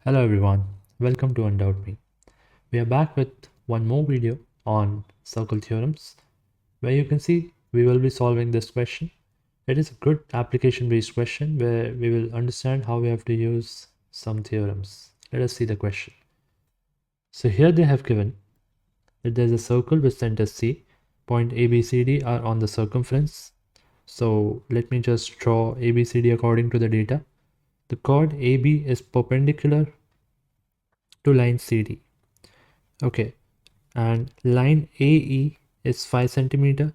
Hello everyone, welcome to Undoubtme. We are back with one more video on circle theorems where you can see we will be solving this question. It is a good application based question where we will understand how we have to use some theorems. Let us see the question. So here they have given that there is a circle with center C, point A, B, C, D are on the circumference. So let me just draw A, B, C, D according to the data. The chord AB is perpendicular to line CD. Okay, and line AE is 5 centimeter,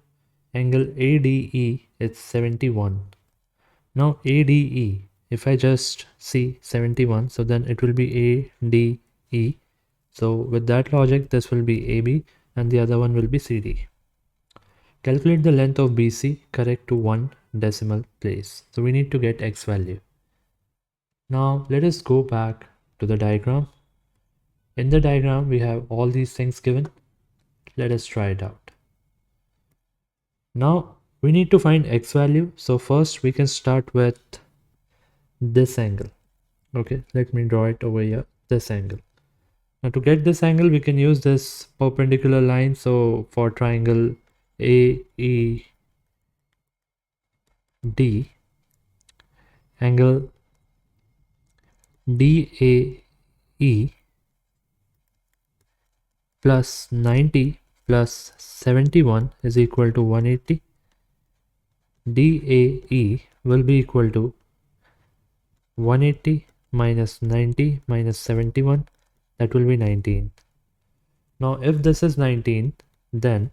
angle ADE is 71. Now ADE, if I just see 71, so then it will be ADE. So with that logic, this will be AB and the other one will be CD. Calculate the length of BC correct to one decimal place. So we need to get X value. Now let us go back to the diagram. In the diagram, we have all these things given. Let us try it out. Now we need to find X value. So first we can start with this angle. Okay, let me draw it over here, this angle. Now to get this angle, we can use this perpendicular line. So for triangle AED, angle DAE plus 90 plus 71 is equal to 180. DAE will be equal to 180 minus 90 minus 71, that will be 19. Now if this is 19, then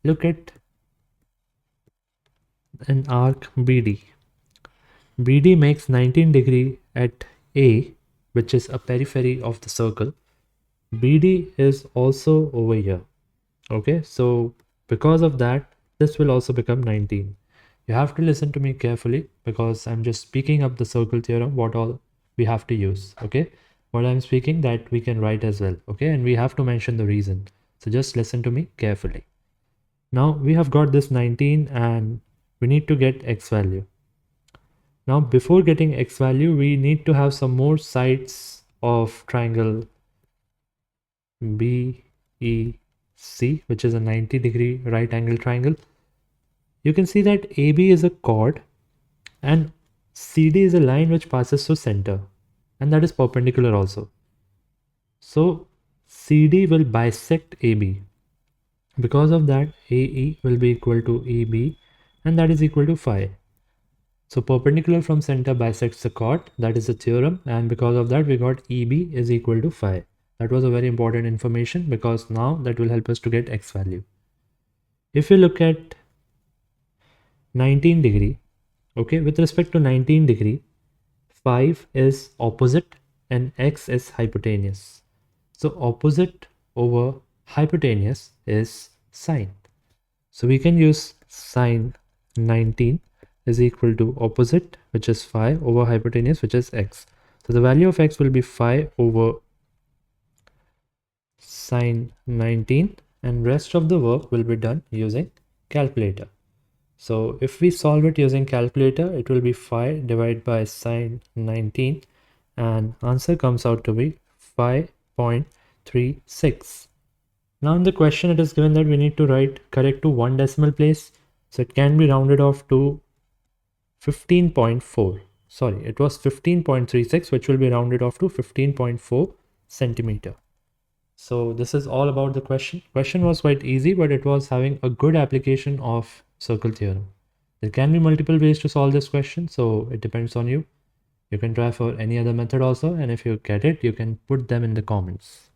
look at an arc BD. BD makes 19 degree at A, which is a periphery of the circle. BD is also over here. Okay, so because of that, this will also become 19. You have to listen to me carefully because I'm just speaking up the circle theorem, what all we have to use. Okay, what I'm speaking that we can write as well. Okay, and we have to mention the reason. So just listen to me carefully. Now we have got this 19 and we need to get X value. Now before getting X value, we need to have some more sides of triangle BEC, which is a 90-degree right angle triangle. You can see that AB is a chord and CD is a line which passes through center, and that is perpendicular also. So CD will bisect AB. Because of that, AE will be equal to EB, and that is equal to phi. So perpendicular from center bisects the chord, that is the theorem, and because of that we got EB is equal to phi. That was a very important information because now that will help us to get X value. If you look at 19 degree, okay, with respect to 19 degree, 5 is opposite and X is hypotenuse. So opposite over hypotenuse is sine. So we can use sine 19 is equal to opposite, which is phi, over hypotenuse, which is X. So the value of X will be phi over sine 19, and rest of the work will be done using calculator. So if we solve it using calculator, it will be phi divided by sine 19, and answer comes out to be 5.36. Now in the question it is given that we need to write correct to one decimal place. So it can be rounded off to 15.4. Sorry, it was 15.36, which will be rounded off to 15.4 centimeter. So this is all about the question. Question was quite easy, but it was having a good application of circle theorem. There can be multiple ways to solve this question, so it depends on you. You can try for any other method also, and if you get it, you can put them in the comments.